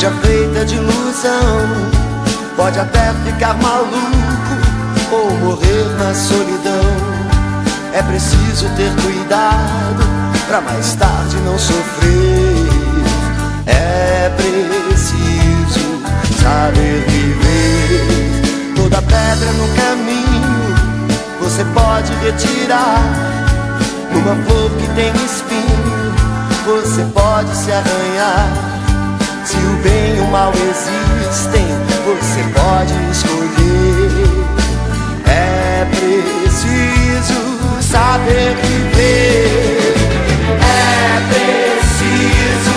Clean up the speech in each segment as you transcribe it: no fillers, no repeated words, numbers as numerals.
seja feita de ilusão. Pode até ficar maluco ou morrer na solidão. É preciso ter cuidado pra mais tarde não sofrer. É preciso saber viver. Toda pedra no caminho você pode retirar. Numa flor que tem espinho você pode se arranhar. Se o bem e o mal existem, você pode escolher. É preciso saber viver. É preciso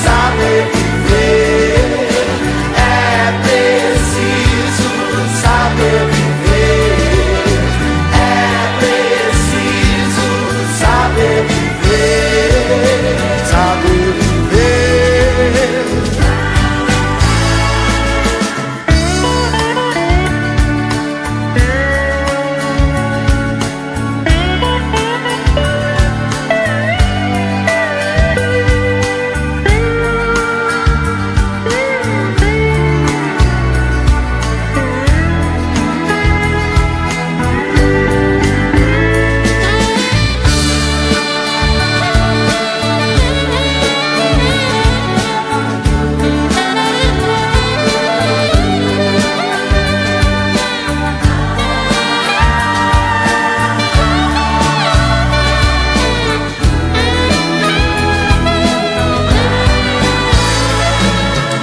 saber viver. É preciso saber viver. É preciso saber viver. Saber viver.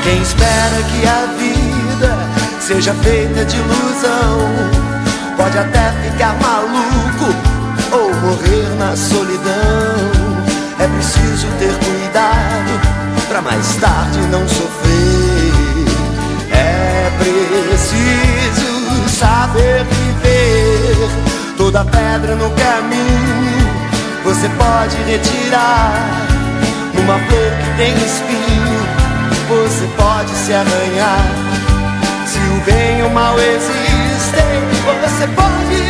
Quem espera que a vida seja feita de ilusão pode até ficar maluco ou morrer na solidão. É preciso ter cuidado pra mais tarde não sofrer. É preciso saber viver. Toda pedra no caminho você pode retirar. Numa flor que tem espinho você pode se arranhar. Se o bem e o mal existem, você pode